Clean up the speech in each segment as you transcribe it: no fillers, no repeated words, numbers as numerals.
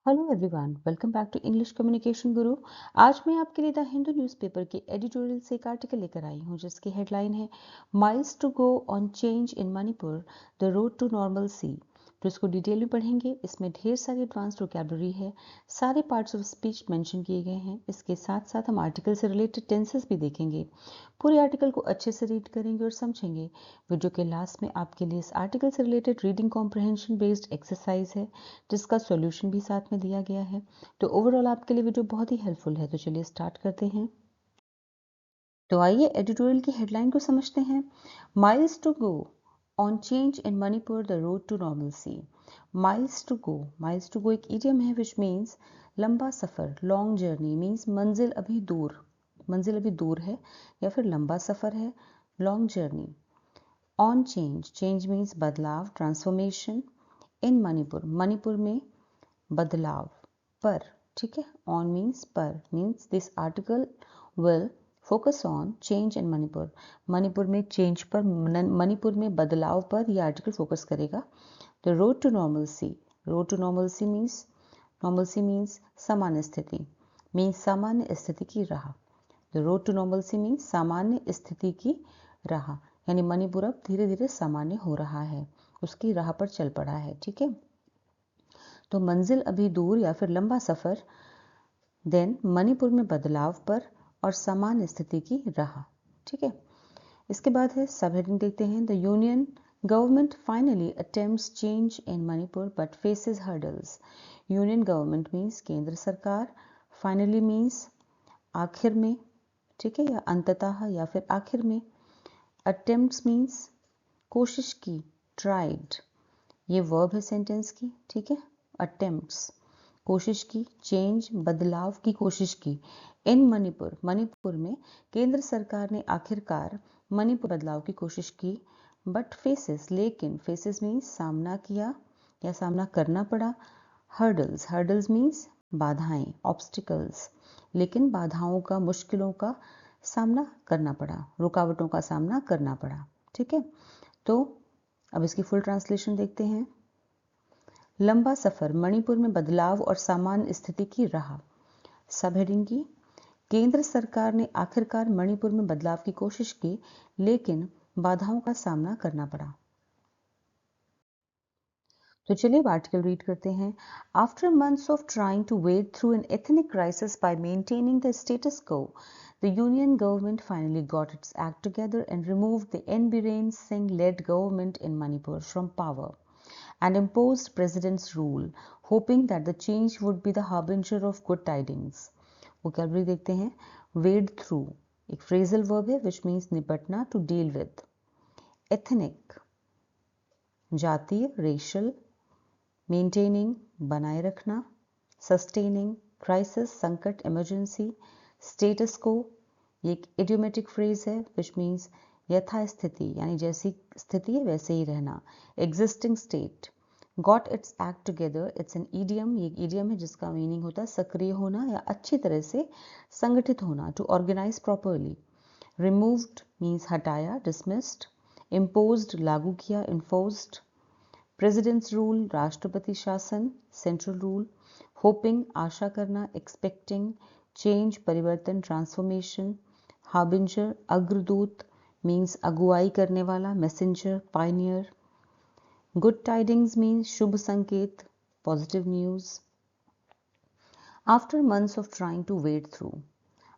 Hello everyone, welcome back to English Communication Guru. आज मैं आपके लिए द हिंदू न्यूज़पेपर के एडिटोरियल से एक आर्टिकल लेकर आई हूँ जिसकी हेडलाइन है miles to go on change in Manipur, the road to normalcy. तो इसको डिटेल में पढ़ेंगे। इसमें ढेर सारी एडवांस्ड वोकैबुलरी है, सारे पार्ट्स ऑफ स्पीच मेंशन किए गए हैं। इसके साथ साथ हम आर्टिकल से रिलेटेड टेंसेस भी देखेंगे। पूरे आर्टिकल को अच्छे से रीड करेंगे और समझेंगे। वीडियो के लास्ट में आपके लिए इस आर्टिकल से related reading comprehension based exercise है जिसका सॉल्यूशन भी साथ में दिया गया है। तो ओवरऑल आपके लिए वीडियो बहुत ही हेल्पफुल है। तो चलिए स्टार्ट करते हैं। तो आइए एडिटोरियल की हेडलाइन को समझते हैं। Miles to go on change in Manipur, the road to normalcy. Miles to go एक इडियम है विच मीन्स लंबा सफर, लॉन्ग जर्नी मीन्स मंजिल अभी दूर है या फिर लंबा सफर है, long journey. On change means बदलाव, ट्रांसफॉर्मेशन। इन मणिपुर में बदलाव पर, ठीक है। ऑन मीन्स पर, means this article will focus on change in Manipur. Manipur में चेंज पर, मणिपुर में बदलाव पर यह आर्टिकल फोकस करेगा। The road to normalcy means सामान्य स्थिति, मीन्स सामान्य स्थिति की राह। The road to normalcy means सामान्य स्थिति की राह, यानी मणिपुर अब धीरे धीरे सामान्य हो रहा है, उसकी राह पर चल पड़ा है, ठीक है। तो मंजिल अभी दूर या फिर लंबा सफर, देन मणिपुर में बदलाव पर और सामान्य स्थिति की राह, ठीक है। इसके बाद है सब हेडिंग देखते हैं। The union government finally attempts change in Manipur but faces hurdles. Union government means केंद्र सरकार, फाइनली मीन्स आखिर में, ठीक है, या अंततः या फिर आखिर में। अटेम्प्ट्स मीन्स कोशिश की, ट्राइड, ये वर्ब है सेंटेंस की, ठीक है। अटेम्प्ट्स कोशिश की, चेंज बदलाव की कोशिश की। इन मणिपुर में केंद्र सरकार ने आखिरकार मणिपुर बदलाव की कोशिश की। बट लेकिन फेसेस मीन्स सामना किया या सामना करना पड़ा। हर्डल्स मीन्स बाधाएं, ऑब्स्टिकल्स, लेकिन बाधाओं का, मुश्किलों का सामना करना पड़ा, रुकावटों का सामना करना पड़ा, ठीक है। तो अब इसकी फुल ट्रांसलेशन देखते हैं। लंबा सफर, मणिपुर में बदलाव और सामान्य स्थिति की राह। सब हेडिंग की, केंद्र सरकार ने आखिरकार मणिपुर में बदलाव की कोशिश की लेकिन बाधाओं का सामना करना पड़ा। तो चलिए अब आर्टिकल रीड करते हैं। After months of trying to wade through an ethnic crisis by maintaining the status quo, the union government finally got its act together and removed the N. Biren Singh-led government in Manipur from power and imposed president's rule, hoping that the change would be the harbinger of good tidings. Vocabulary देखते हैं। वेड through एक phrasal verb है which means निपटना, to deal with. Ethnic जातीय, racial. Maintaining बनाए रखना, sustaining crisis संकट, emergency. Status को ये एक इडियोमेटिक फ्रेज है विच मीन्स यथास्थिति, यानी जैसी स्थिति है वैसे ही रहना। Existing state. Got its act together, it's an idiom, ये एक ईडियम है जिसका मीनिंग होता है सक्रिय होना या अच्छी तरह से संगठित होना, to organise properly. Removed means हटाया, डिसमिस्ड। इम्पोज्ड लागू किया, इन्फोर्स्ड। प्रेसिडेंट्स रूल राष्ट्रपति शासन, सेंट्रल रूल। होपिंग आशा करना, एक्सपेक्टिंग। चेंज परिवर्तन, ट्रांसफॉर्मेशन। हार्बिंजर अग्रदूत मीन्स अगुवाई करने वाला, messenger, pioneer. Good tidings means शुभ संकेत, positive news. After months of trying to wade through,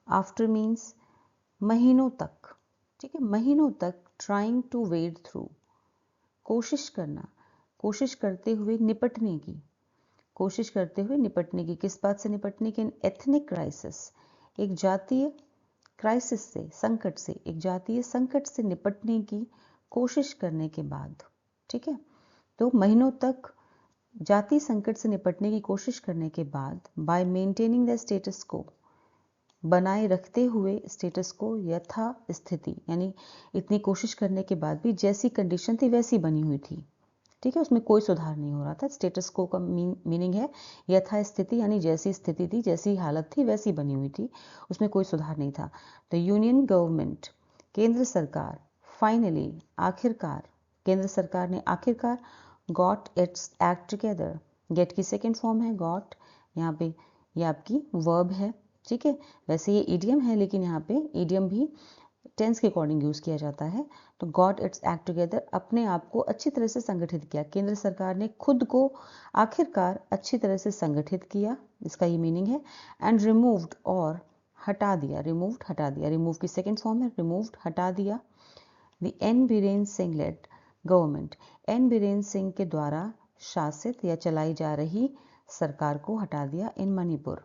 after means महीनों तक, ठीक है, महीनों तक। ट्राइंग टू वेड थ्रू कोशिश करना, कोशिश करते हुए निपटने की, कोशिश करते हुए निपटने की, किस बात से निपटने की? एथनिक क्राइसिस, एक जातीय क्राइसिस से, संकट से, एक जातीय संकट से निपटने की कोशिश करने के बाद, ठीक है। तो महीनों तक जातीय संकट से निपटने की कोशिश करने के बाद, बाय मेंटेनिंग द स्टेटस को, बनाए रखते हुए स्टेटस को, यथा स्थिति, यानी इतनी कोशिश करने के बाद भी जैसी कंडीशन थी वैसी बनी हुई थी, ठीक है, उसमें कोई सुधार नहीं हो रहा था। स्टेटस को का मीनिंग है यथा स्थिति, यानी जैसी स्थिति थी, जैसी हालत थी वैसी बनी हुई थी, उसमें कोई सुधार नहीं था। द यूनियन गवर्नमेंट केंद्र सरकार, फाइनली आखिरकार, केंद्र सरकार ने आखिरकार, got its act together, get की सेकेंड फॉर्म है गॉट, यहाँ पे ये आपकी वर्ब है, ठीक है। वैसे ये ईडियम है, लेकिन यहाँ पे ईडियम भी टेंस के अकॉर्डिंग यूज किया जाता है। तो गॉट इट्स एक्ट टुगेदर, अपने आप को अच्छी तरह से संगठित किया। केंद्र सरकार ने खुद को आखिरकार अच्छी तरह से संगठित किया, इसका ये मीनिंग है। एंड रिमूव्ड, और हटा दिया, रिमूव्ड हटा दिया, रिमूव की सेकेंड फॉर्म है रिमूव्ड, हटा दिया। The N Biren Singh led government, N Biren Singh के द्वारा शासित या चलाई जा रही सरकार को हटा दिया इन मणिपुर।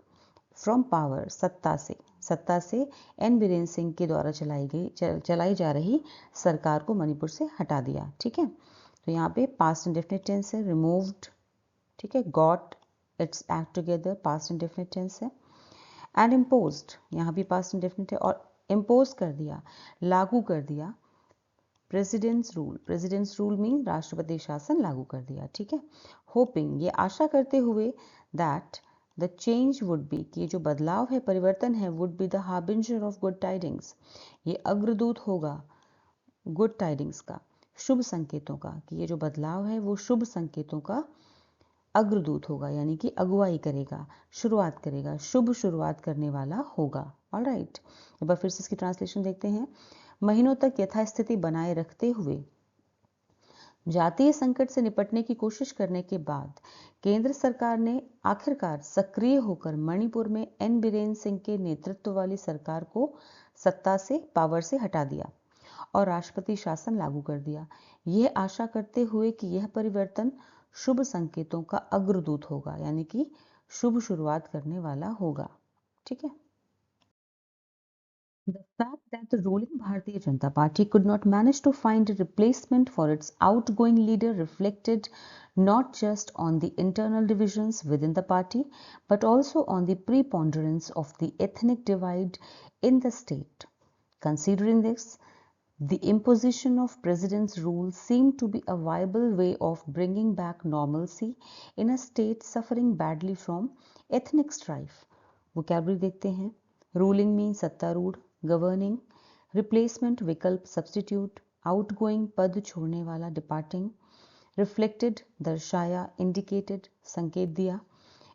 फ्रॉम पावर, सत्ता से एन बीरेन सिंह के द्वारा चलाई जा रही सरकार को मणिपुर से हटा दिया, ठीक है। तो यहाँ पे पास्ट इंडेफिनिट टेंस है, रिमूव्ड, ठीक है। Got its act together, past indefinite tense है। एंड इम्पोज्ड, यहाँ भी पास्ट इंडेफिनिट है, और इम्पोज कर दिया, लागू कर दिया। प्रेसिडेंट्स रूल मीन राष्ट्रपति शासन लागू कर दिया, ठीक है। होपिंग, ये आशा करते हुए, that the change would be, कि जो बदलाव है, परिवर्तन है, would be the harbinger of good tidings, ये अग्रदूत होगा गुड टाइडिंग्स का, शुभ संकेतों का, कि ये जो बदलाव है वो शुभ संकेतों का अग्रदूत होगा, यानी कि अगुवाई करेगा, शुरुआत करेगा, शुभ शुरुआत करने वाला होगा। ऑलराइट, एक बार फिर से इसकी ट्रांसलेशन देखते हैं। महीनों तक यथास्थिति बनाए रखते हुए जातीय संकट से निपटने की कोशिश करने के बाद केंद्र सरकार ने आखिरकार सक्रिय होकर मणिपुर में एन बीरेन सिंह के नेतृत्व वाली सरकार को सत्ता से, पावर से हटा दिया और राष्ट्रपति शासन लागू कर दिया, यह आशा करते हुए कि यह परिवर्तन शुभ संकेतों का अग्रदूत होगा, यानी कि शुभ शुरुआत करने वाला होगा, ठीक है। The fact that the ruling Bharatiya Janata Party could not manage to find a replacement for its outgoing leader reflected not just on the internal divisions within the party, but also on the preponderance of the ethnic divide in the state. Considering this, the imposition of President's rule seemed to be a viable way of bringing back normalcy in a state suffering badly from ethnic strife. Vocabulary देखते हैं। Ruling means सत्तारूढ़, governing, replacement विकल्प substitute, outgoing पद छोड़ने वाला departing, reflected दर्शाया, indicated संकेत दिया,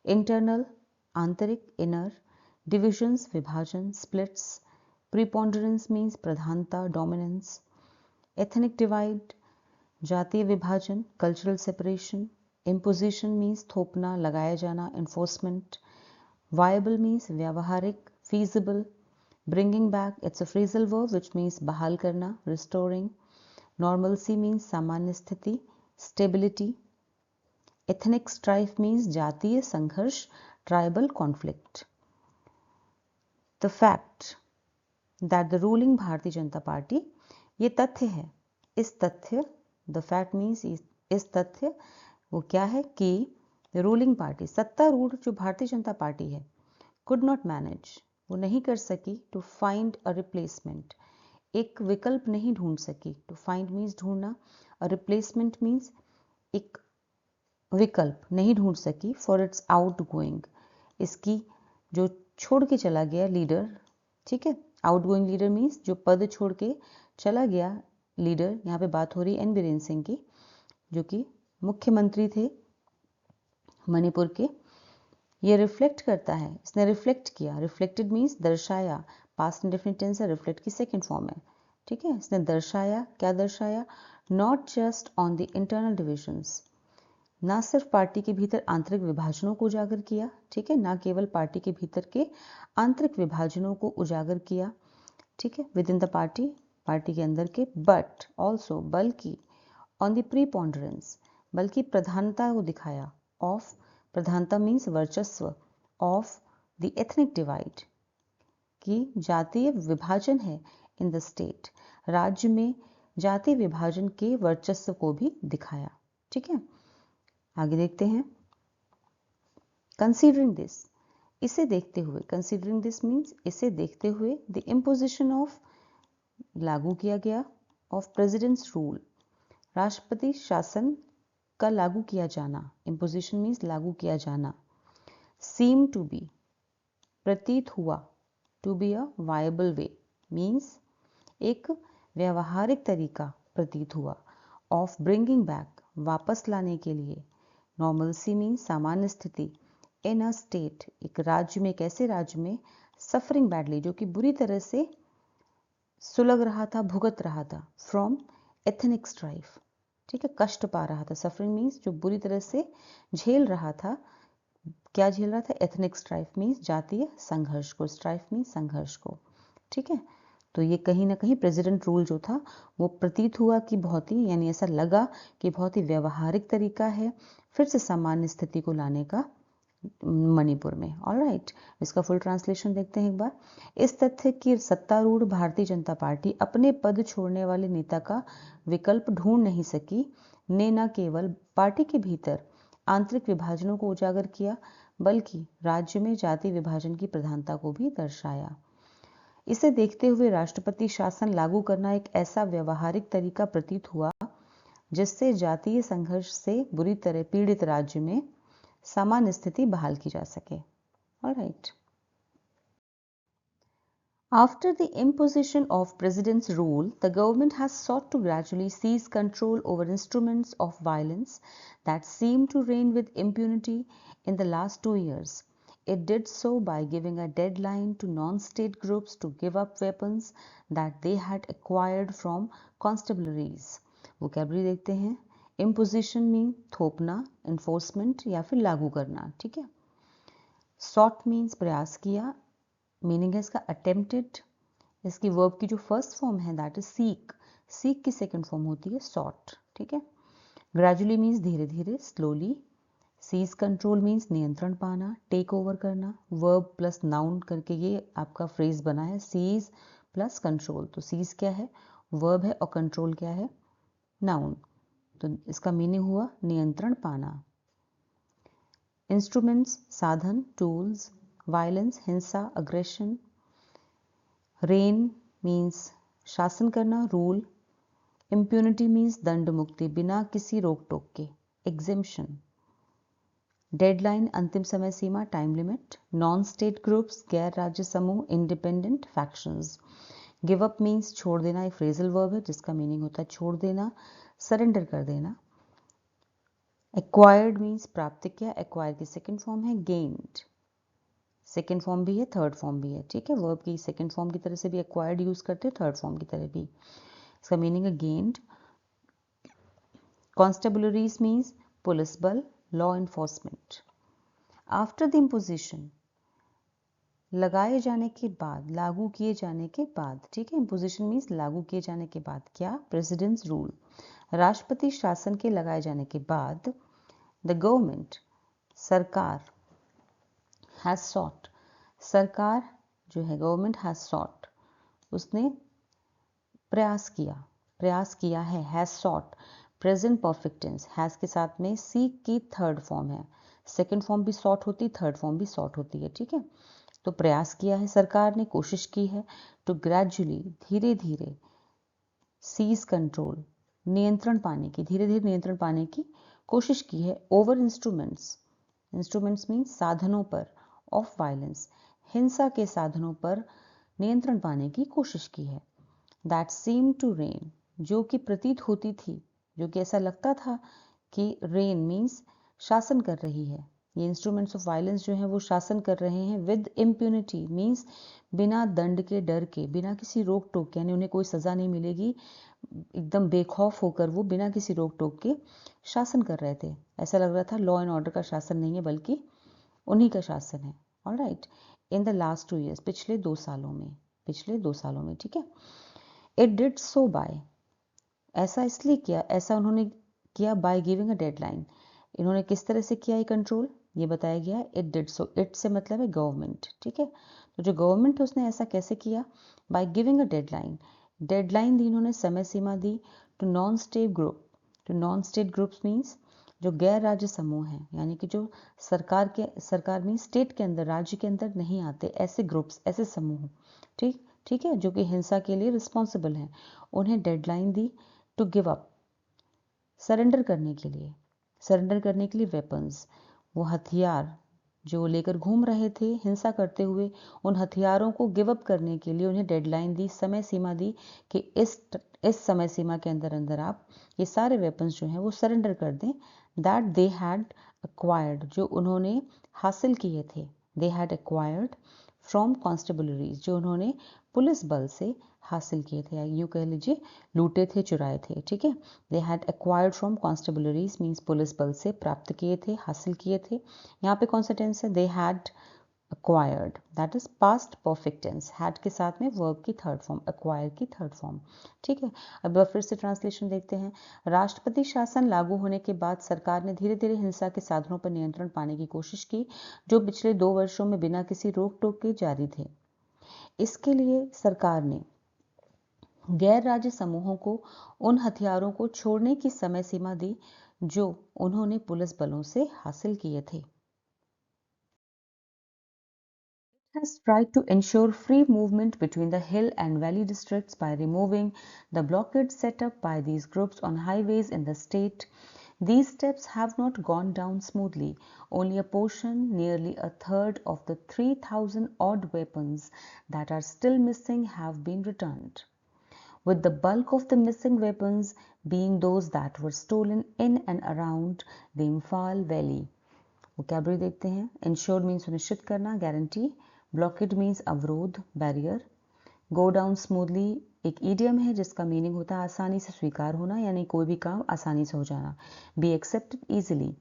इंटरनल आंतरिक इनर, डिविजन्स विभाजन स्प्लिट्स, प्रीपोंडरेंस मीन्स प्रधानता डोमिनेंस, एथनिक डिवाइड जातीय विभाजन कल्चरल सेपरेशन, इम्पोजिशन मीन्स थोपना लगाया जाना एनफोर्समेंट, वायबल मीन्स व्यावहारिक feasible, bringing back, it's a phrasal verb which means बहाल करना, restoring, normalcy means सामान्य स्थिति, stability, ethnic strife means जातीय संघर्ष, tribal conflict. The fact that the ruling Bharatiya Janata party, ये तथ्य है, इस तथ्य, the fact means इस तथ्य, वो क्या है कि रूलिंग पार्टी, सत्तारूढ़ जो भारतीय जनता पार्टी है, could not manage, वो नहीं कर सकी, टू फाइंड अ रिप्लेसमेंट, एक विकल्प नहीं ढूंढ सकी, टू फाइंड मीन्स ढूंढना, अ रिप्लेसमेंट मीन्स एक विकल्प नहीं ढूंढ सकी, फॉर इट्स आउट गोइंग, इसकी जो छोड़ के चला गया लीडर, ठीक है। आउट गोइंग लीडर मीन्स जो पद छोड़ के चला गया लीडर, यहाँ पे बात हो रही है एन बीरेन सिंह की, जो कि मुख्यमंत्री थे मणिपुर के। ये रिफ्लेक्ट करता है, इसने रिफ्लेक्ट किया, रिफ्लेक्टेड मीन्स दर्शाया, पास्ट इंडेफिनिट टेंस है, रिफ्लेक्ट की सेकंड फॉर्म है, ठीक है। इसने दर्शाया, क्या दर्शाया, not just on the internal divisions, ना सिर्फ पार्टी के भीतर आंतरिक विभाजनों को उजागर किया, ठीक है, ना केवल पार्टी के भीतर के आंतरिक विभाजनों को उजागर किया, ठीक है, with in the party, party के अंदर के, बट ऑल्सो, बल्कि, ऑन द प्रीपोंडरेंस, बल्कि प्रधानता को दिखाया, ऑफ, प्रधानता मीन्स वर्चस्व, ऑफ द एथनिक डिवाइड, की जातीय विभाजन है, इन द स्टेट, राज्य में जातीय विभाजन के वर्चस्व को भी दिखाया, ठीक है। आगे देखते हैं। कंसीडरिंग दिस, इसे देखते हुए, कंसीडरिंग दिस मीन्स इसे देखते हुए, द इम्पोजिशन ऑफ, लागू किया गया, ऑफ प्रेसिडेंट्स रूल, राष्ट्रपति शासन का लागू किया जाना, इम्पोजिशन मीन्स लागू किया जाना, सीम टू बी, प्रतीत हुआ, to be a viable way means एक व्यवहारिक तरीका प्रतीत हुआ, ऑफ ब्रिंगिंग बैक, वापस लाने के लिए, नॉर्मलसी मीन्स सामान्य स्थिति, इन अ स्टेट, एक राज्य में, एक ऐसे राज्य में, सफरिंग बैडली, जो कि बुरी तरह से सुलग रहा था, भुगत रहा था, फ्रॉम एथनिक स्ट्राइफ, ठीक है, कष्ट पा रहा था। सफरिंग मीन्स जो बुरी तरह से झेल रहा था। क्या झेल रहा था? एथनिक स्ट्राइफ मीन्स जातीय संघर्ष को, स्ट्राइफ मीन्स संघर्ष को, ठीक है। तो ये कहीं ना कहीं प्रेसिडेंट रूल जो था वो प्रतीत हुआ कि बहुत ही, यानी ऐसा लगा कि बहुत ही व्यवहारिक तरीका है फिर से सामान्य स्थिति को लाने का मणिपुर में। ऑलराइट, इसका फुल ट्रांसलेशन देखते हैं एक बार। इस तथ्य की सत्तारूढ़ भारतीय जनता पार्टी अपने पद छोड़ने वाले नेता का विकल्प ढूंढ नहीं सकी ने न केवल पार्टी के भीतर आंतरिक विभाजनों को उजागर किया, बल्कि राज्य में जाति विभाजन की प्रधानता को भी दर्शाया। इसे देखते हुए राष्ट्रपति शासन लागू करना एक ऐसा व्यवहारिक तरीका प्रतीत हुआ जिससे जातीय संघर्ष से बुरी तरह पीड़ित राज्य में सामान्य स्थिति बहाल की जा सके। Alright. After the imposition of President's rule, the government has sought to gradually seize control over instruments of violence that seem to reign with impunity in the last 2 years. It did so by giving a deadline to non-state groups to give up weapons that they had acquired from constabularies. Vocabulary देखते हैं। Imposition mean थोपना, enforcement या फिर लागू करना, ठीक है। Sought means प्रयास किया, मीनिंग है इसका अटेम्प्टेड। इसकी वर्ब की जो फर्स्ट फॉर्म है दैट इज सीक, सीक की सेकंड फॉर्म होती है सॉट, ठीक है। ग्रेजुअली मीन्स धीरे धीरे, स्लोली। सीज कंट्रोल मीन्स नियंत्रण पाना, टेक ओवर करना। वर्ब प्लस नाउन करके ये आपका फ्रेज बना है, सीज प्लस कंट्रोल। तो सीज क्या है? वर्ब है, और कंट्रोल क्या है? नाउन। तो इसका मीनिंग हुआ नियंत्रण पाना। इंस्ट्रूमेंट्स साधन, टूल्स। वायलेंस हिंसा, अग्रेशन। रेन मीन्स शासन करना, रूल। इम्प्यूनिटी मीन्स दंड मुक्ति, बिना किसी रोक टोक के, एग्जेम्पशन। डेडलाइन अंतिम समय सीमा, time limit. Non state groups गैर राज्य समूह, independent factions. Give up means छोड़ देना, एक फ्रेजल वर्ब है जिसका मीनिंग होता है छोड़ देना, सरेंडर कर देना। एक्वायर्ड मीन्स प्राप्त किया, एक्वायर की सेकेंड फॉर्म है गेन्ड, सेकेंड फॉर्म भी है, थर्ड फॉर्म भी है, ठीक है। वर्ब की सेकेंड फॉर्म की तरह से भी एक्वायर्ड यूज करते हैं, थर्ड फॉर्म की तरह भी। इसका मीनिंग है गेन्ड। कॉन्स्टेबुलरीज मीन्स पुलिस बल, law enforcement. After the imposition, लगाए जाने के बाद, लागू किए जाने के बाद, ठीक है। इम्पोजिशन मीन्स लागू किए जाने के बाद, क्या? प्रेसिडेंट्स रूल, राष्ट्रपति शासन के लगाए जाने के बाद, द गवर्नमेंट, सरकार, हैज सॉट, सरकार जो है गवर्नमेंट हैज सॉट, उसने प्रयास किया है, has sought, present perfect tense, has के साथ में सीक की थर्ड फॉर्म है, सेकंड फॉर्म भी सॉट होती, थर्ड फॉर्म भी सॉट होती है, ठीक है। तो प्रयास किया है, सरकार ने कोशिश की है, टू ग्रेजुअली धीरे धीरे, सीज कंट्रोल नियंत्रण पाने की, धीरे धीरे नियंत्रण पाने की कोशिश की है, ओवर इंस्ट्रूमेंट्स, इंस्ट्रूमेंट्स मीन्स साधनों पर, ऑफ वायलेंस हिंसा के साधनों पर नियंत्रण पाने की कोशिश की है। दैट सीम टू रेन, जो कि प्रतीत होती थी, जो कि ऐसा लगता था कि रेन मीन्स शासन कर रही है, ये इंस्ट्रूमेंट्स ऑफ वायलेंस जो है वो शासन कर रहे हैं। विद इम्प्यूनिटी मीन्स बिना दंड के, डर के, बिना किसी रोक टोक के, यानी उन्हें कोई सजा नहीं मिलेगी, एकदम बेखौफ होकर वो बिना किसी रोक टोक के शासन कर रहे थे। ऐसा लग रहा था लॉ एंड ऑर्डर का शासन नहीं है बल्कि उन्हीं का शासन है। Alright, in the last 2 years, पिछले 2 सालों में, ठीक है। इट डिड सो बाय, ऐसा इसलिए किया, ऐसा उन्होंने किया बाय गिविंग अ डेडलाइन, इन्होंने किस तरह से किया ये कंट्रोल, ये बताया गया है। इट डिड सो, इट से मतलब है गवर्नमेंट, ठीक है। तो जो गवर्नमेंट है उसने ऐसा कैसे किया? By giving a deadline, deadline दी इन्होंने, समय सीमा दी, to non state group, to non state groups means जो गैर राज्य समूह हैं, यानी कि जो सरकार में स्टेट के अंदर, राज्य के अंदर नहीं आते, ऐसे ग्रुप्स, ऐसे समूह, ठीक है, जो कि हिंसा के लिए रिस्पॉन्सिबल हैं, उन्हें डेडलाइन दी टू गिव अप, सरेंडर करने के लिए वेपन्स, वो हथियार जो लेकर घूम रहे थे हिंसा करते हुए, उन हथियारों को गिव अप करने के लिए उन्हें डेडलाइन दी, समय सीमा दी कि इस समय सीमा के अंदर आप ये सारे वेपन्स जो हैं वो सरेंडर कर दें, दैट दे हैड acquired जो उन्होंने हासिल किए थे, they had acquired from constabularies जो उन्होंने पुलिस बल से हासिल किए थे, यूँ कह लीजिए लूटे थे, चुराए थे, ठीक है। they had acquired from constabularies means police बल से प्राप्त किए थे, हासिल किए थे। यहाँ पे कौन सा टेंस है? they had acquired, that is past perfect tense, had के साथ में verb की थर्ड फॉर्म, acquire की थर्ड फॉर्म, ठीक है। अब फिर से ट्रांसलेशन देखते हैं। राष्ट्रपति शासन लागू होने के बाद सरकार ने धीरे धीरे हिंसा के साधनों पर नियंत्रण पाने की कोशिश की जो पिछले 2 वर्षों में बिना किसी रोक टोक के जारी थे। इसके लिए सरकार ने गैर राज्य समूहों को उन हथियारों को छोड़ने की समय सीमा दी जो उन्होंने पुलिस बलों से हासिल किए थे। has tried to ensure free movement between the hill and valley districts by removing the blockades set up by these groups on highways in the state. These steps have not gone down smoothly. Only a portion, nearly a third of the 3,000 odd weapons that are still missing have been returned, with the bulk of the missing weapons being those that were stolen in and around the Imphal Valley. Vocabulary देखते हैं। Ensure means सुनिश्चित करना, guarantee. Blockade means अवरोध, barrier. Go down smoothly एक idiom है जिसका meaning होता है आसानी से स्वीकार होना, यानी कोई भी काम आसानी से हो जाना। Be accepted easily.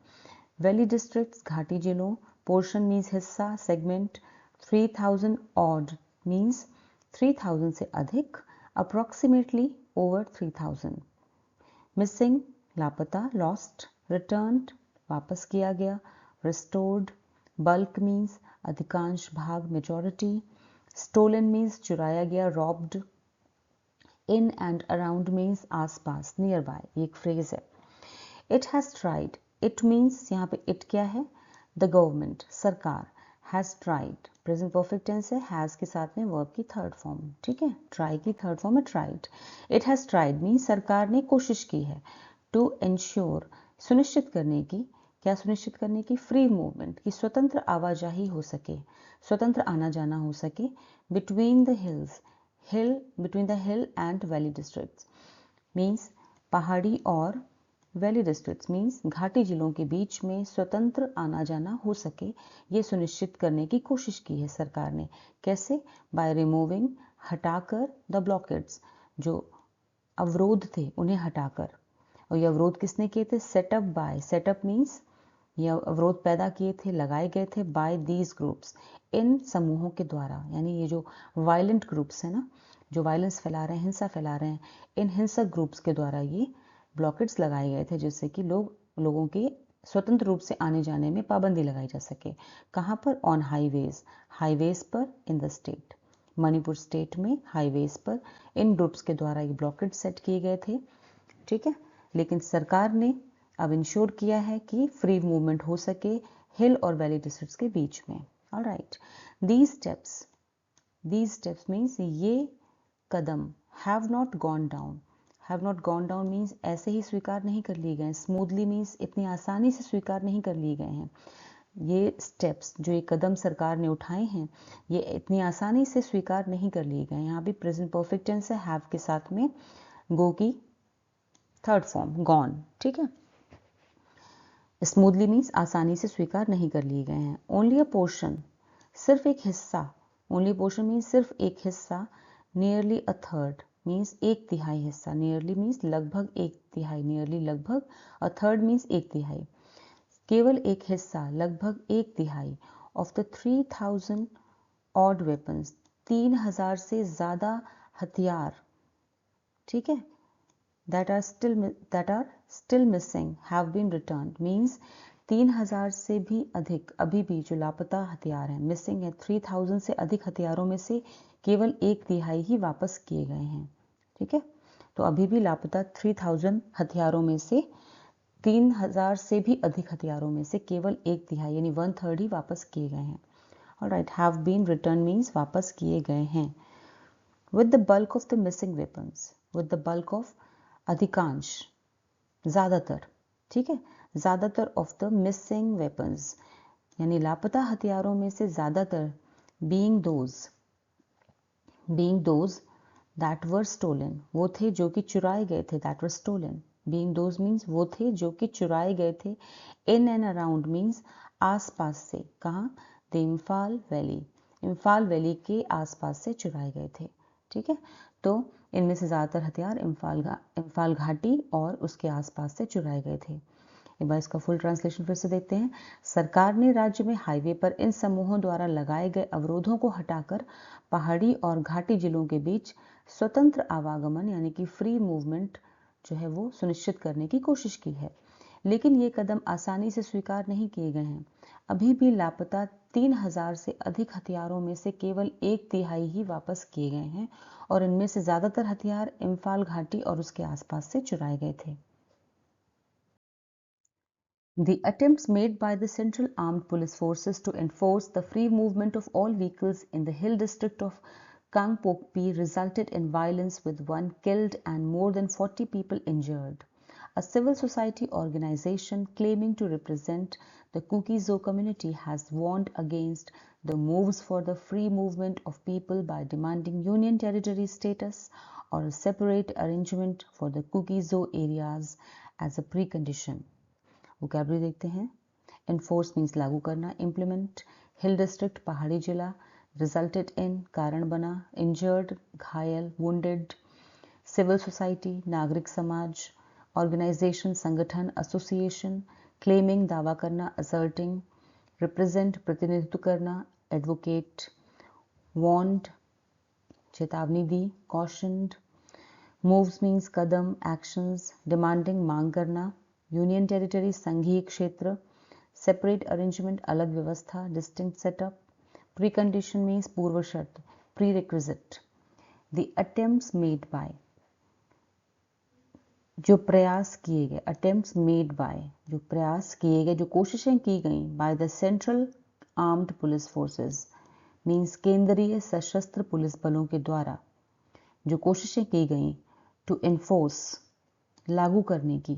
Valley districts घाटी जिलों। पोर्शन मीन्स हिस्सा, सेगमेंट। 3000 ऑड मीन्स 3000 से अधिक। Approximately over 3000। मिसिंग लापता, लॉस्ट। रिटर्न्ड वापस किया गया। restored, bulk means अधिकांश भाग, majority, stolen means चुराया गया, robbed, in and around means आसपास, nearby, ये एक phrase है। it has tried, it means यहाँ पे it क्या है? the government, सरकार, has tried, present perfect tense है, has के साथ में verb की third form, ठीक है। try की third form है tried। it has tried means सरकार ने कोशिश की है। to ensure सुनिश्चित करने की, क्या सुनिश्चित करने की? फ्री मूवमेंट की स्वतंत्र आवाजाही हो सके, स्वतंत्र आना जाना हो सके। Between the hills, hill between the hill and valley districts means पहाड़ी और वैली डिस्ट्रिक्ट्स मीन्स घाटी जिलों के बीच में स्वतंत्र आना जाना हो सके, ये सुनिश्चित करने की कोशिश की है सरकार ने। कैसे? बाय रिमूविंग हटाकर, द ब्लॉकेट्स जो अवरोध थे उन्हें हटाकर। और ये अवरोध किसने किए थे? सेटअप बाय, सेटअप मीन्स ये अवरोध पैदा किए थे, लगाए गए थे बाय दीज ग्रुप्स, इन समूहों के द्वारा, यानी ये जो वायलेंट ग्रुप्स है ना, जो वायलेंस फैला रहे हैं, हिंसा फैला रहे हैं, इन हिंसक ग्रुप्स के द्वारा ये ब्लॉकेट्स लगाए गए थे जिससे कि लोगों के स्वतंत्र रूप से आने जाने में पाबंदी लगाई जा सके। कहाँ पर? ऑन हाईवेज, हाईवेज पर in the state, Manipur state में हाईवेज पर इन ग्रुप्स के द्वारा ये ब्लॉकेट्स सेट किए गए थे, ठीक है। लेकिन सरकार ने अब इंश्योर किया है कि फ्री मूवमेंट हो सके हिल और वैली डिस्ट्रिक्ट्स के बीच में। ऑलराइट, दीज स्टेप्स मीन्स ये कदम have not gone down, have not gone down means ऐसे ही स्वीकार नहीं कर लिए गए, स्मूथली मीन्स इतनी आसानी से स्वीकार नहीं कर लिए गए हैं। ये स्टेप्स जो ये कदम सरकार ने उठाए हैं ये इतनी आसानी से स्वीकार नहीं कर लिए गए। यहाँ भी प्रेजेंट परफेक्ट टेंस है, हैव के साथ में गो की थर्ड फॉर्म, गॉन, ठीक है। स्मूथली मीन्स आसानी से स्वीकार नहीं कर लिए गए हैं। ओनली अ पोर्शन, सिर्फ एक हिस्सा, ओनली पोर्शन मीन्स सिर्फ एक हिस्सा। नियरली अ थर्ड मीन्स एक तिहाई हिस्सा, नियरली मीन्स लगभग एक तिहाई, नियरली लगभग, अ थर्ड मीन्स एक तिहाई, केवल एक हिस्सा, लगभग एक तिहाई, ऑफ द 3000 ऑड वेपन्स, 3000 से ज्यादा हथियार, ठीक है, that are still missing have been returned means 3000 से भी अधिक अभी भी जो लापता हथियार हैं, मिसिंग है 3000 से अधिक हथियारों में से केवल एक तिहाई ही वापस किए गए हैं, ठीक है। तो अभी भी लापता 3000 हथियारों में से 3000 से भी अधिक हथियारों में से केवल एक तिहाई यानी 1/3 ही वापस किए गए हैं। Alright, have been return means वापस किए गए हैं। With the bulk of the missing weapons, with the bulk of अधिकांश, ज्यादातर, ठीक है, ज्यादातर ऑफ द मिसिंग वेपन्स यानी लापता हथियारों में से ज्यादातर, being those that were stolen, वो थे जो कि चुराए गए थे, that were stolen, being those means वो थे जो कि चुराए गए थे, इन एंड अराउंड मीन्स आसपास से, कहाँ, the Imphal valley, Imphal valley के आसपास से चुराए गए थे। ठीक है, तो इनमें से ज़्यादातर हथियार इम्फाल घाटी और उसके आसपास से चुराए गए थे। एक बार इसका फुल ट्रांसलेशन फिर से देखते हैं। सरकार ने राज्य में हाईवे पर इन समूहों द्वारा लगाए गए अवरोधों को हटाकर पहाड़ी और घाटी जिलों के बीच स्वतंत्र आवागमन यानी कि फ्री मूवमेंट जो है वो सुनिश्चित करने की कोशिश की है, लेकिन ये कदम आसानी से स्वीकार नहीं किए गए हैं। अभी भी लापता 3000 से अधिक हथियारों में से केवल 1/3 ही वापस किए गए हैं और इनमें से ज़्यादातर हथियार इम्फाल घाटी और उसके आसपास से चुराए गए थे। The attempts made by the Central Armed Police Forces to enforce the free movement of all vehicles in the hill district of Kangpokpi resulted in violence with 1 killed and more than 40 people injured. A civil society organization claiming to represent the Kuki-Zo community has warned against the moves for the free movement of people by demanding Union Territory status or a separate arrangement for the Kuki-Zo areas as a precondition. Vocabulary देखते हैं। Enforce means लागू करना, implement, हिल district पहाड़ी जिला, resulted in कारण बना, injured घायल wounded, civil society नागरिक समाज, ऑर्गेनाइजेशन संगठन एसोसिएशन, क्लेमिंग दावा करना असर्टिंग, रिप्रेजेंट प्रतिनिधित्व करना, एडवोकेट, वॉन्ड चेतावनी दी, कॉशन्ड, मूव्स मीन्स कदम एक्शंस, डिमांडिंग मांग करना, यूनियन टेरिटरी संघीय क्षेत्र, सेपरेट अरेंजमेंट अलग व्यवस्था, डिस्टिंक्ट सेटअप, प्रीकंडीशन मीन्स पूर्व शर्त, pre requisite. The attempts made by जो प्रयास किए गए, अटेम्प्ट्स मेड बाय जो प्रयास किए गए, जो कोशिशें की गई by the central armed police forces means केंद्रीय सशस्त्र पुलिस बलों के द्वारा जो कोशिशें की गई टू एनफोर्स लागू करने की,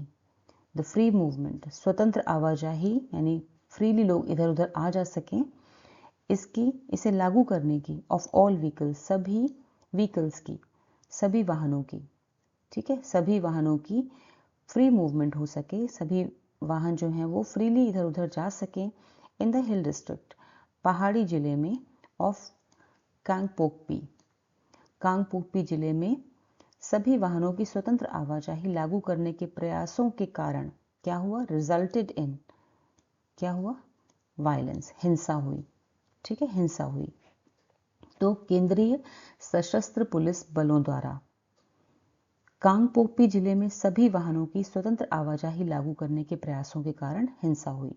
द फ्री मूवमेंट स्वतंत्र आवाजाही यानी फ्रीली लोग इधर उधर आ जा सकें, इसे लागू करने की, ऑफ ऑल व्हीकल्स सभी व्हीकल्स की, सभी वाहनों की, ठीक है, सभी वाहनों की फ्री मूवमेंट हो सके, सभी वाहन जो हैं वो फ्रीली इधर उधर जा सकें इन द हिल डिस्ट्रिक्ट पहाड़ी जिले में ऑफ कांगपोकपी जिले में सभी वाहनों की स्वतंत्र आवाजाही लागू करने के प्रयासों के कारण क्या हुआ, रिजल्टेड इन क्या हुआ, वायलेंस हिंसा हुई। ठीक है, हिंसा हुई। तो केंद्रीय सशस्त्र पुलिस बलों द्वारा कांगपोकपी जिले में सभी वाहनों की स्वतंत्र आवाजाही लागू करने के प्रयासों के कारण हिंसा हुई।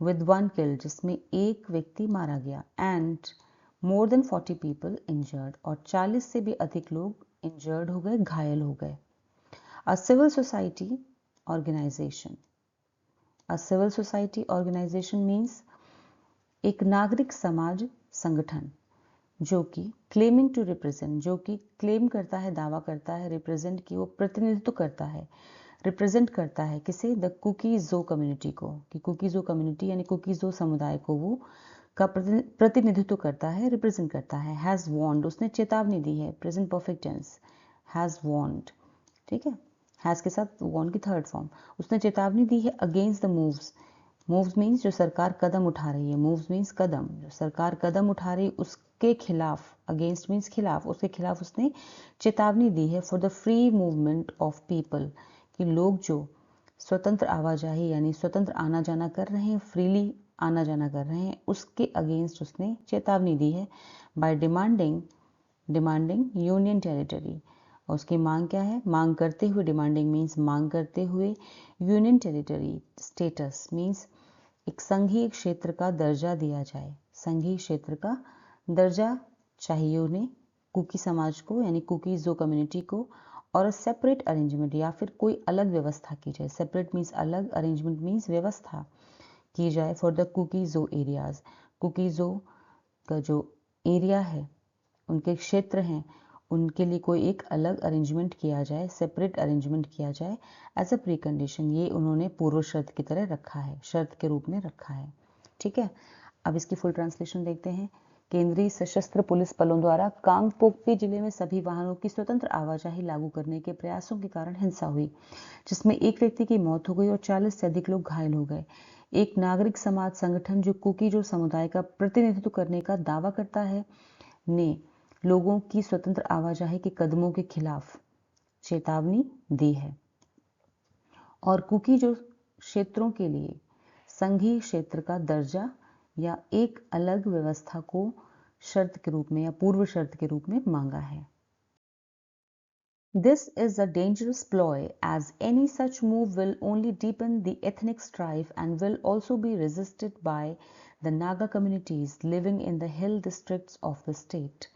विद 1 किल्ड जिसमें एक व्यक्ति मारा गया, and more than 40 people injured और 40 से भी अधिक लोग इंजर्ड हो गए, घायल हो गए। A civil society organisation, a civil society organisation means एक नागरिक समाज संगठन जो कि क्लेमिंग टू रिप्रेजेंट, जो कि क्लेम करता है, दावा करता है, रिप्रेजेंट की वो प्रतिनिधित्व करता है, रिप्रेजेंट करता है किसे, द कुकी जो कम्युनिटी को, कि कुकी जो कम्युनिटी यानी कुकी जो समुदाय को वो का प्रतिनिधित्व करता है, रिप्रेजेंट करता है। हैज़ वॉन्ड उसने चेतावनी दी है, प्रेजेंट परफेक्ट टेंस, हैज़ वॉन्ड, ठीक है, हैज़ के साथ वॉन्ड की थर्ड फॉर्म, उसने चेतावनी दी है against the moves, moves means जो सरकार कदम उठा रही है, मूव्स मीन्स कदम, जो सरकार कदम उठा रही है उसके खिलाफ, अगेंस्ट मीन्स खिलाफ, उसके खिलाफ उसने चेतावनी दी है for the free movement of people, कि लोग जो स्वतंत्र आवाजाही यानी स्वतंत्र आना जाना कर रहे हैं, फ्रीली आना जाना कर रहे हैं, उसके अगेंस्ट उसने चेतावनी दी है बाय डिमांडिंग यूनियन टेरिटरी। और उसकी मांग क्या है, मांग करते हुए, डिमांडिंग मीन्स मांग करते हुए, यूनियन टेरिटरी स्टेटस मीन्स एक संघीय क्षेत्र का दर्जा दिया जाए, संघीय क्षेत्र का दर्जा चाहिए उन्हें, कुकी समाज को यानी कुकी जो कम्युनिटी को, और सेपरेट अरेंजमेंट या फिर कोई अलग व्यवस्था की जाए, सेपरेट मीन्स अलग, अरेंजमेंट मीन्स व्यवस्था की जाए फॉर द कुकी जो एरियाज, कुकी जो का जो एरिया है, उनके क्षेत्र हैं, उनके लिए कोई एक अलग अरेंजमेंट किया जाए, सेपरेट अरेंजमेंट किया जाए एज अ प्री कंडीशन, ये उन्होंने पूर्व शर्त की तरह रखा है, शर्त के रूप में रखा है। ठीक है, अब इसकी फुल ट्रांसलेशन देखते हैं केंद्रीय सशस्त्र पुलिस बलों द्वारा कांगपोकपी जिले में सभी वाहनों की स्वतंत्र आवाजाही लागू करने के प्रयासों के कारण हिंसा हुई, जिसमें एक व्यक्ति की मौत हो गई और 40 से अधिक लोग घायल हो गए। एक नागरिक समाज संगठन जो कुकीजो समुदाय का प्रतिनिधित्व करने का दावा करता है, ने लोगों की स्वतंत्र आवाजाही के कदमों के खिलाफ चेतावनी दी है और कुकीजो क्षेत्रों के लिए संघीय क्षेत्र का दर्जा या एक अलग व्यवस्था को शर्त के रूप में या पूर्व शर्त के रूप में मांगा है। This is a dangerous ploy, as any such move will only deepen the ethnic strife and will also be resisted by the Naga communities living in the hill districts of the state.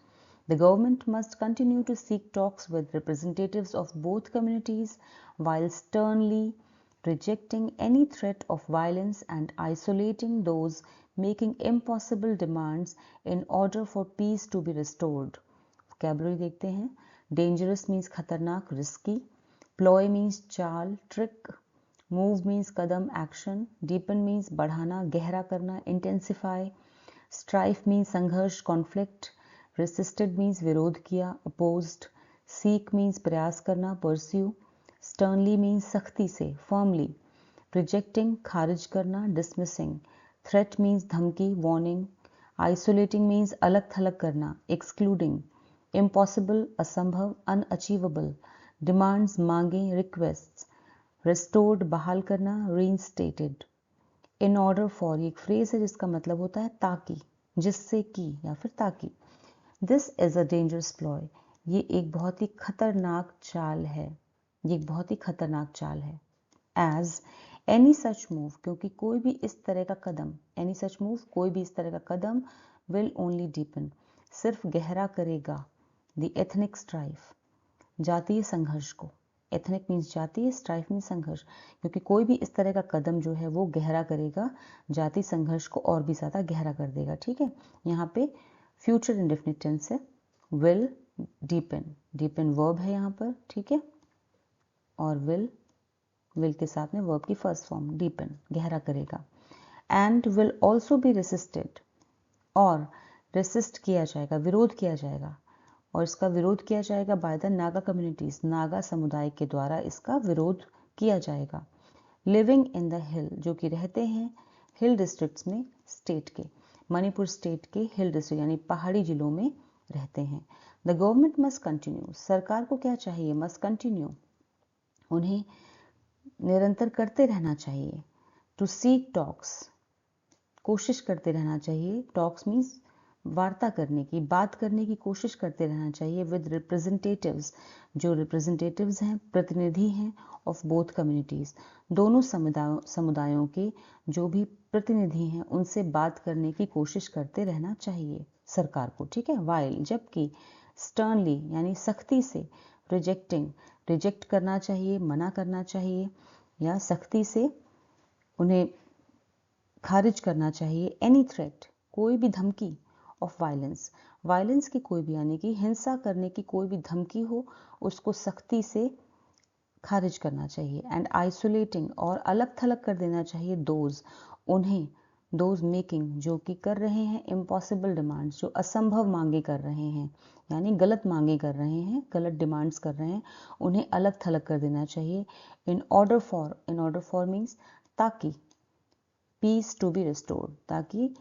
The government must continue to seek talks with representatives of both communities while sternly rejecting any threat of violence and isolating those making impossible demands in order for peace to be restored. Vocabulary देखते हैं। Dangerous means खतरनाक, risky. Ploy means चाल, trick. Move means कदम, action. Deepen means बढ़ाना, गहरा करना, intensify. Strife means संघर्ष, conflict. Resisted means विरोध किया, opposed. Seek means प्रयास करना, pursue. Sternly means सख्ती से, firmly. Rejecting खारिज करना, dismissing. Threat means धमकी, warning. Isolating means अलग थलग करना, excluding. Impossible असंभव, unachievable. Demands मांगे, requests. Restored बहाल करना, reinstated. In order for ये एक फ्रेज है जिसका मतलब होता है ताकि, जिससे कि या फिर ताकि। This is a dangerous ploy. ये एक बहुत ही खतरनाक चाल है, ये एक बहुत ही खतरनाक चाल है। As any such move, क्योंकि कोई भी इस तरह का कदम, any such move, कोई भी इस तरह का कदम will only deepen, सिर्फ गहरा करेगा the ethnic strife, जातीय संघर्ष को। ethnic means जातीय, strife means संघर्ष, क्योंकि कोई भी इस तरह का कदम जो है वो गहरा करेगा जातीय संघर्ष को और भी ज्यादा गहरा कर देगा। ठीक है, यहाँ पे फ्यूचर इंडेफिनिट टेंस है, will deepen, deepen verb है यहाँ पर, ठीक है, और will के साथ में verb की फर्स्ट फॉर्म deepen, गहरा करेगा। and will also be resisted, और resist किया जाएगा, विरोध किया जाएगा, और इसका विरोध किया जाएगा by the Naga communities, Naga समुदाय के द्वारा इसका विरोध किया जाएगा। लिविंग इन द हिल, जो कि रहते हैं हिल डिस्ट्रिक्ट्स में, स्टेट के, मणिपुर स्टेट के हिल डिस्ट्रिक्ट यानी पहाड़ी जिलों में रहते हैं। द गवर्नमेंट मस्ट कंटिन्यू, सरकार को क्या चाहिए, मस्ट कंटिन्यू, उन्हें निरंतर करते रहना चाहिए। टू सीक टॉक्स, कोशिश करते रहना चाहिए, टॉक्स मीन्स वार्ता करने की, बात करने की कोशिश करते रहना चाहिए विद रिप्रेजेंटेटिव्स, जो रिप्रेजेंटेटिव्स हैं, प्रतिनिधि हैं, ऑफ बोथ कम्युनिटीज, दोनों समुदायों के जो भी प्रतिनिधि हैं उनसे बात करने की कोशिश करते रहना चाहिए सरकार को। ठीक है, वाइल, जबकि स्टर्नली यानी सख्ती से, रिजेक्टिंग, रिजेक्ट करना चाहिए, मना करना चाहिए, या सख्ती से उन्हें खारिज करना चाहिए। एनी थ्रेट, कोई भी धमकी, ऑफ वायलेंस, वायलेंस की कोई भी यानी कि हिंसा करने की कोई भी धमकी हो उसको सख्ती से खारिज करना चाहिए। एंड आइसोलेटिंग, और अलग थलग कर देना चाहिए दोज, उन्हें, दोज मेकिंग, जो कि कर रहे हैं इम्पॉसिबल डिमांड्स, जो असंभव मांगे कर रहे हैं, यानी गलत मांगे कर रहे हैं, गलत डिमांड्स कर रहे हैं, उन्हें अलग थलग कर देना चाहिए। इन ऑर्डर फॉर मीन्स ताकि, पीस टू बी रिस्टोर्ड, ताकि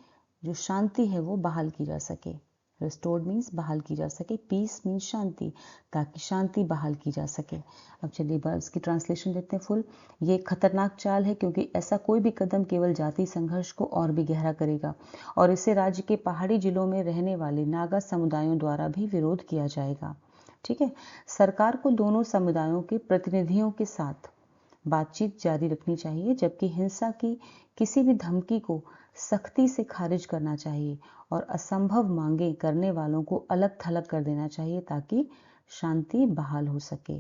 जो शांति है वो बहाल की जा सके। रिस्टोर्ड मीन्स बहाल की जा सके, पीस मीन्स शांति, ताकि शांति बहाल की जा सके। अब चलिए बार इसकी ट्रांसलेशन देखते हैं फुल। ये खतरनाक चाल है क्योंकि ऐसा कोई भी कदम केवल जातीय संघर्ष को और भी गहरा करेगा और इसे राज्य के पहाड़ी जिलों में रहने वाले नागा समुदायों द्वारा भी विरोध किया जाएगा। ठीक है, सरकार को दोनों समुदायों के प्रतिनिधियों के साथ बातचीत जारी रखनी चाहिए, जबकि हिंसा की किसी भी धमकी को सख्ती से खारिज करना चाहिए और असंभव मांगे करने वालों को अलग थलग कर देना चाहिए ताकि शांति बहाल हो सके।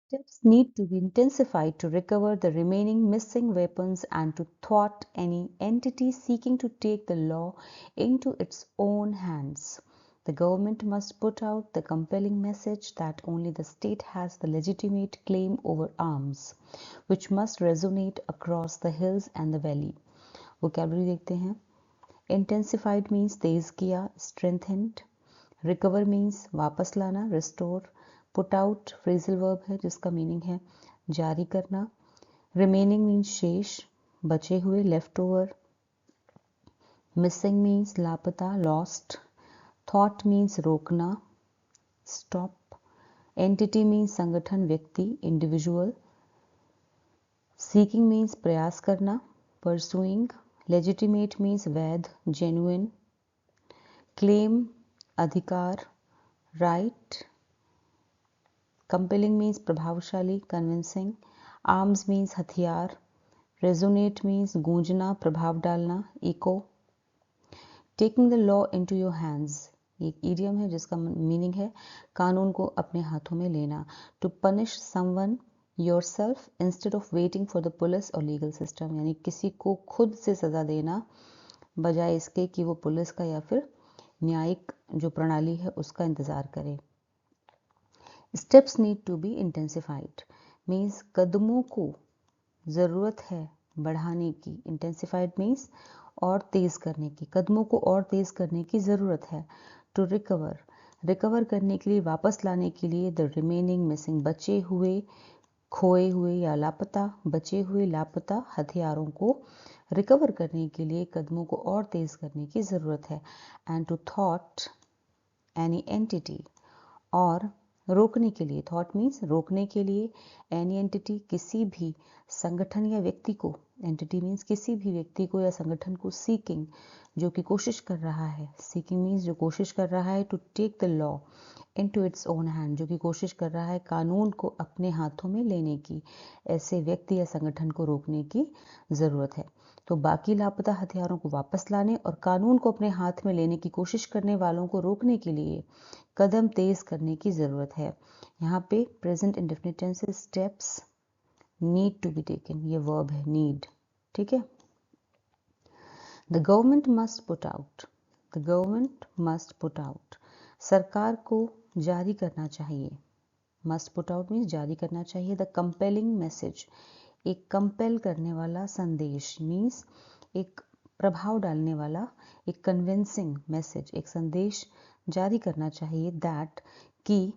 Steps need to be intensified to recover the remaining missing weapons and to thwart any entity seeking to take the law into its own hands. The government must put out the compelling message that only the state has the legitimate claim over arms, which must resonate across the hills and the valley. Vocabulary देखते हैं। Intensified means तेज किया, strengthened. Recover means वापस लाना, restore. Put out phrasal verb है जिसका meaning है जारी करना। रिमेनिंग मीन्स शेष, बचे हुए, लेफ्ट ओवर। मिसिंग मीन्स लापता, लॉस्ट। थॉट मीन्स रोकना, स्टॉप। एंटिटी मीन्स संगठन, व्यक्ति, इंडिविजुअल। सीकिंग मीन्स प्रयास करना, परसुइंग। लेजिटिमेट मीन्स वैध, जेन्युइन। क्लेम अधिकार, राइट। कंपेलिंग मीन्स प्रभावशाली, कन्विंसिंग। आर्म्स मीन्स हथियार। रेजोनेट मीन्स गूंजना, प्रभाव डालना, echo. Taking the law into your hands एक इडियम है जिसका मीनिंग है कानून को अपने हाथों में लेना। To punish someone yourself instead of waiting for the police और लीगल सिस्टम, यानी किसी को खुद से सजा देना बजाय इसके कि वो पुलिस का या फिर न्यायिक जो प्रणाली है उसका इंतजार करे। Steps need to be intensified means कदमों को ज़रूरत है बढ़ाने की। इंटेंसिफाइड मीन्स और तेज़ करने की, कदमों को और तेज़ करने की ज़रूरत है। टू रिकवर, रिकवर करने के लिए, वापस लाने के लिए। द रिमेनिंग मिसिंग, बचे हुए, खोए हुए या लापता, बचे हुए लापता हथियारों को रिकवर करने के लिए कदमों को और तेज़ करने की ज़रूरत है। एंड टू थॉट एनी एंटिटी, और रोकने के लिए, थॉट मीन्स रोकने के लिए, एनी एंटिटी किसी भी संगठन या व्यक्ति को, एंटिटी मीन्स किसी भी व्यक्ति को या संगठन को। सीकिंग जो कि कोशिश कर रहा है, सीकिंग मीन्स जो कोशिश कर रहा है। To take the law into its own hand जो कि कोशिश कर रहा है कानून को अपने हाथों में लेने की, ऐसे व्यक्ति या संगठन को रोकने की ज़रूरत है। तो बाकी लापता हथियारों को वापस लाने और कानून को अपने हाथ में लेने की कोशिश करने वालों को रोकने के लिए कदम तेज करने की ज़रूरत है। यहाँ पे प्रेजेंट इंडेफिनिट टेंस से steps need to be taken, ये वर्ब है नीड, ठीक है। The government must put out, the government must put out, सरकार को जारी करना चाहिए। मस्ट पुट आउट मीन्स जारी करना चाहिए। द कंपेलिंग मैसेज, एक कंपेल करने वाला संदेश, मीन्स एक प्रभाव डालने वाला, एक कन्विंसिंग मैसेज, एक संदेश जारी करना चाहिए। दैट कि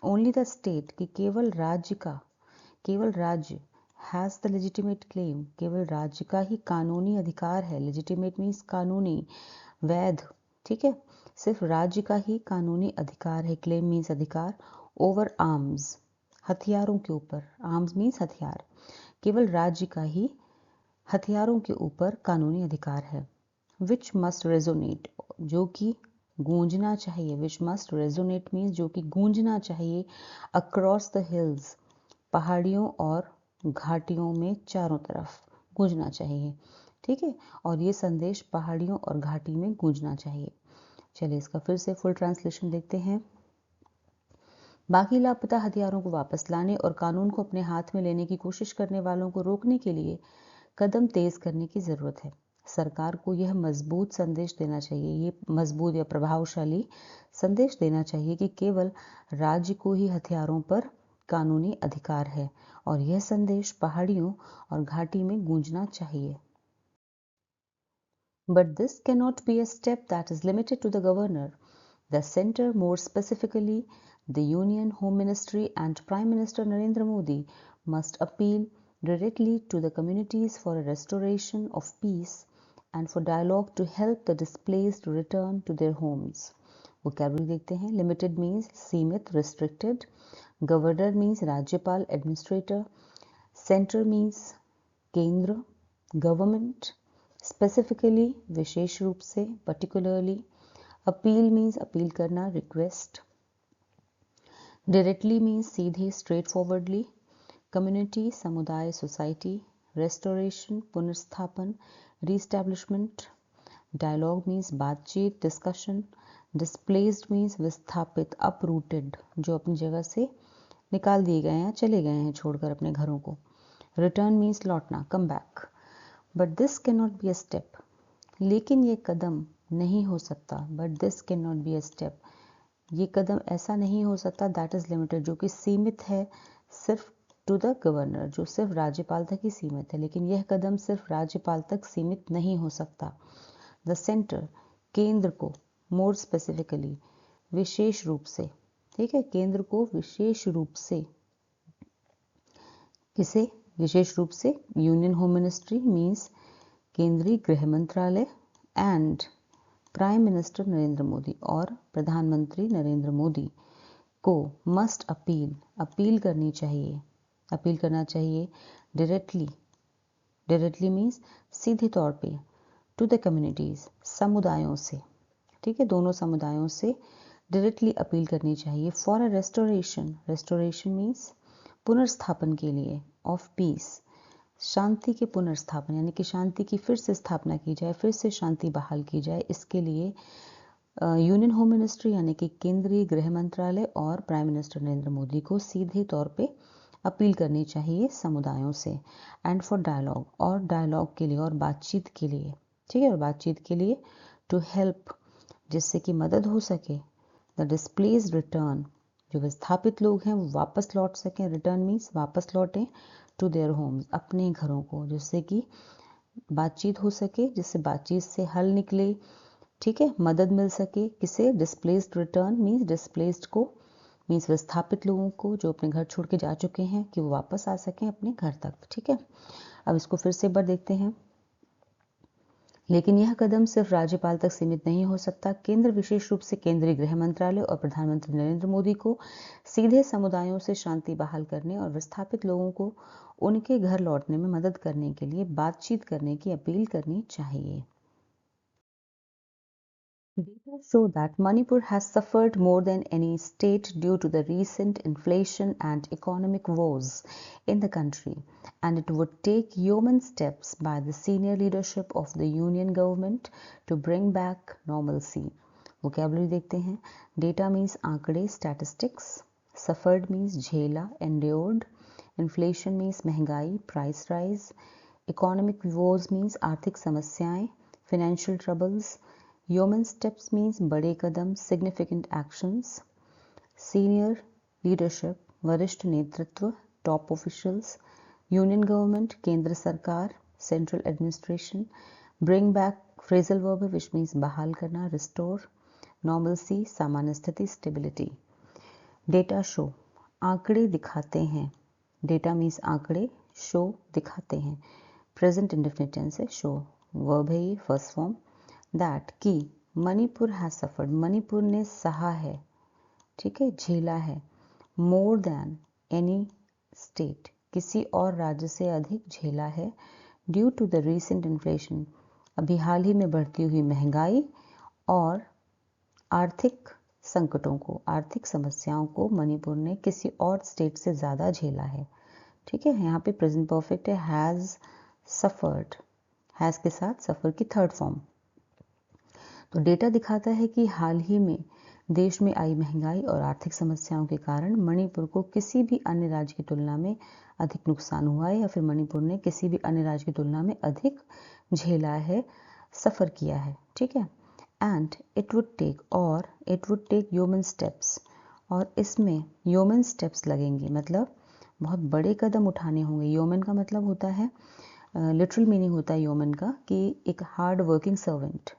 ओनली द स्टेट, कि केवल राज्य का, केवल राज्य हैज़ द लेजिटिमेट क्लेम, केवल राज्य का ही कानूनी अधिकार है। लेजिटिमेट मीन्स कानूनी, वैध, ठीक है। सिर्फ राज्य का ही कानूनी अधिकार है। क्लेम मीन्स अधिकार। ओवर आर्म्स, हथियारों के ऊपर, आर्म्स मीन्स हथियार, केवल राज्य का ही हथियारों के ऊपर कानूनी अधिकार है। विच मस्ट रेजोनेट, जो कि गूंजना चाहिए। विच मस्ट रेजोनेट मीन्स जो कि गूंजना चाहिए। अक्रॉस द हिल्स, पहाड़ियों और घाटियों में चारों तरफ गूंजना चाहिए, ठीक है। और ये संदेश पहाड़ियों और घाटी में गूंजना चाहिए। चलिए इसका फिर से फुल ट्रांसलेशन देखते हैं। बाकी लापता हथियारों को वापस लाने और कानून को अपने हाथ में लेने की कोशिश करने वालों को रोकने के लिए कदम तेज करने की ज़रूरत है। सरकार को यह मजबूत संदेश देना चाहिए, ये मजबूत या प्रभावशाली संदेश देना चाहिए कि केवल राज्य को ही हथियारों पर कानूनी अधिकार है और यह संदेश पहाड़ियों और घाटी में गूंजना चाहिए। But this cannot be a step that is limited to the governor. The center, more specifically the Union Home Ministry and Prime Minister Narendra Modi, must appeal directly to the communities for a restoration of peace and for dialogue to help the displaced return to their homes. Vocabulary देखते हैं। Limited means सीमित, restricted. Governor means राज्यपाल, administrator. Center means केंद्र, government. Specifically विशेष रूप से, particularly. Appeal means appeal करना, request. Directly means सीधे, straightforwardly. Community समुदाय, society. Restoration पुनर्स्थापन, reestablishment. Dialogue means बातचीत, discussion. Displaced means विस्थापित, uprooted, जो अपनी जगह से निकाल दिए गए हैं, चले गए हैं छोड़कर अपने घरों को। Return means लौटना, come back. But this cannot be a step. लेकिन ये कदम नहीं हो सकता। But this cannot be a step. ये कदम ऐसा नहीं हो सकता that is limited, जो कि सीमित है सिर्फ to the governor, जो सिर्फ राज्यपाल तक ही सीमित है। लेकिन यह कदम सिर्फ राज्यपाल तक सीमित नहीं हो सकता। द सेंटर, केंद्र को, मोर स्पेसिफिकली, विशेष रूप से, ठीक है, केंद्र को विशेष रूप से, किसे विशेष रूप से, यूनियन होम मिनिस्ट्री मीन्स केंद्रीय गृह मंत्रालय, and prime minister Narendra Modi, और प्रधानमंत्री नरेंद्र मोदी को मस्ट अपील करनी चाहिए, अपील करना चाहिए डायरेक्टली मीन्स सीधे तौर पे, टू द कम्युनिटीज, समुदायों से, ठीक है, दोनों समुदायों से डायरेक्टली अपील करनी चाहिए फॉर अ रेस्टोरेशन मीन्स पुनर्स्थापन के लिए, ऑफ पीस, शांति के पुनर्स्थापन, यानी कि शांति की फिर से स्थापना की जाए, फिर से शांति बहाल की जाए, इसके लिए यूनियन होम मिनिस्ट्री यानी कि केंद्रीय गृह मंत्रालय और प्राइम मिनिस्टर नरेंद्र मोदी को सीधे तौर पे अपील करनी चाहिए समुदायों से, एंड फॉर डायलॉग, और डायलॉग के लिए, और बातचीत के लिए, ठीक है, और बातचीत के लिए, टू हेल्प, जिससे कि मदद हो सके, द डिस्प्लेस्ड रिटर्न, जो विस्थापित लोग हैं वो वापस लौट सकें, रिटर्न मीन्स वापस लौटें, टू देयर होम्स, अपने घरों को, जिससे कि बातचीत हो सके, जिससे बातचीत से हल निकले, ठीक है, मदद मिल सके, किसे, डिस्प्लेस्ड रिटर्न मीन्स डिस्प्लेस्ड को, मीन्स विस्थापित लोगों को जो अपने घर छोड़ के जा चुके हैं, कि वो वापस आ सकें अपने घर तक, ठीक है। अब इसको फिर से एक बार देखते हैं। लेकिन यह कदम सिर्फ राज्यपाल तक सीमित नहीं हो सकता। केंद्र विशेष रूप से केंद्रीय गृह मंत्रालय और प्रधानमंत्री नरेंद्र मोदी को सीधे समुदायों से शांति बहाल करने और विस्थापित लोगों को उनके घर लौटने में मदद करने के लिए बातचीत करने की अपील करनी चाहिए। Data show that Manipur has suffered more than any state due to the recent inflation and economic woes in the country, and it would take human steps by the senior leadership of the union government to bring back normalcy. Vocabulary देखते हैं. Data means आंकड़े, statistics. Suffered means झेला, endured. Inflation means महंगाई, price rise. Economic woes means आर्थिक समस्याएं, financial troubles. Human steps means बड़े कदम, significant actions. Senior leadership, वरिष्ठ नेतृत्व, top officials. Union government, केंद्र सरकार, central administration. Bring back, phrasal verb which means बहाल करना, restore. Normalcy, सामान्य स्थिति, stability. Data show, आंकड़े दिखाते हैं. Data means आंकड़े, show दिखाते हैं. Present indefinite tense है, show verb है ये, first form. दैट कि मणिपुर हैज सफर्ड, मणिपुर ने सहा है, ठीक है, झेला है, मोर देन एनी स्टेट, किसी और राज्य से अधिक झेला है, due to the recent inflation, अभी हाल ही में बढ़ती हुई महंगाई और आर्थिक संकटों को, आर्थिक समस्याओं को मणिपुर ने किसी और स्टेट से ज़्यादा झेला है, ठीक है। यहाँ पे प्रेजेंट परफेक्ट है, हैज़ सफर्ड, हैज़ के साथ सफ़र की थर्ड फॉर्म। तो डेटा दिखाता है कि हाल ही में देश में आई महंगाई और आर्थिक समस्याओं के कारण मणिपुर को किसी भी अन्य राज्य की तुलना में अधिक नुकसान हुआ है, या फिर मणिपुर ने किसी भी अन्य राज्य की तुलना में अधिक झेला है, सफ़र किया है, ठीक है। एंड इट वुड टेक, और it would take human steps, और इसमें ह्यूमन स्टेप्स लगेंगे, मतलब बहुत बड़े कदम उठाने होंगे। ह्यूमन का मतलब होता है, लिटरल मीनिंग होता है ह्यूमन का कि एक hard working servant,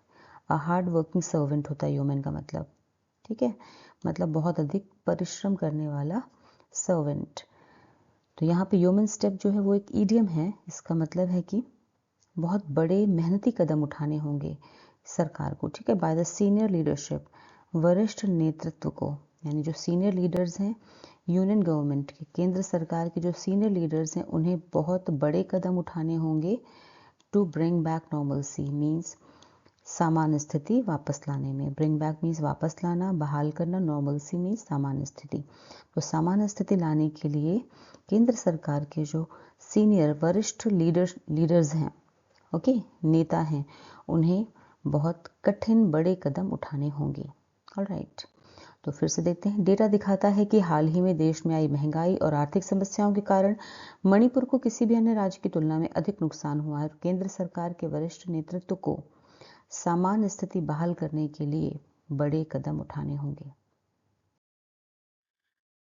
hard working servant होता है ह्यूमन का मतलब, ठीक है, मतलब बहुत अधिक परिश्रम करने वाला सर्वेंट। तो यहाँ पे ह्यूमन स्टेप जो है वो एक ईडियम है, इसका मतलब है कि बहुत बड़े मेहनती कदम उठाने होंगे सरकार को, ठीक है। बाय द सीनियर लीडरशिप, वरिष्ठ नेतृत्व को, यानी जो सीनियर लीडर्स हैं यूनियन गवर्नमेंट के, केंद्र सरकार के जो सीनियर लीडर्स हैं उन्हें बहुत बड़े कदम उठाने होंगे, to bring back normalcy means सामान्य स्थिति वापस लाने में। ब्रिंग बैक मीन्स वापस लाना, बहाल करना, नॉर्मलसी मीन्स सामान्य स्थिति। तो सामान्य स्थिति लाने के लिए केंद्र सरकार के जो सीनियर वरिष्ठ लीडर्स हैं, ओके, नेता हैं, उन्हें बहुत कठिन बड़े कदम उठाने होंगे। ऑलराइट, तो फिर से देखते हैं। डेटा दिखाता है कि हाल ही में देश में आई महंगाई और आर्थिक समस्याओं के कारण मणिपुर को किसी भी अन्य राज्य की तुलना में अधिक नुकसान हुआ है और केंद्र सरकार के वरिष्ठ नेतृत्व को सामान्य स्थिति बहाल करने के लिए बड़े कदम उठाने होंगे।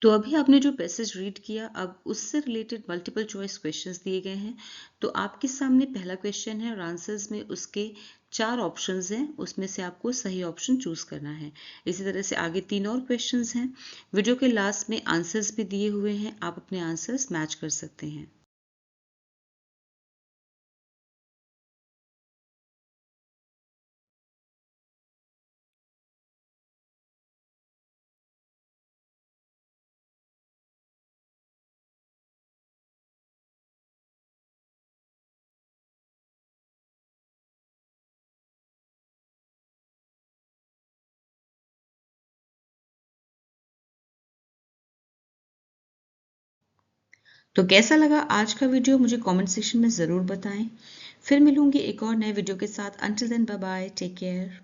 तो अभी आपने जो पैसेज रीड किया, अब उससे रिलेटेड मल्टीपल चॉइस क्वेश्चंस दिए गए हैं। तो आपके सामने पहला क्वेश्चन है और आंसर्स में उसके 4 ऑप्शंस हैं, उसमें से आपको सही ऑप्शन चूज करना है। इसी तरह से आगे 3 और क्वेश्चंस हैं। वीडियो के लास्ट में आंसर्स भी दिए हुए हैं, आप अपने आंसर्स मैच कर सकते हैं। तो कैसा लगा आज का वीडियो, मुझे कमेंट सेक्शन में ज़रूर बताएं। फिर मिलूंगी एक और नए वीडियो के साथ। Until then, bye bye, take care.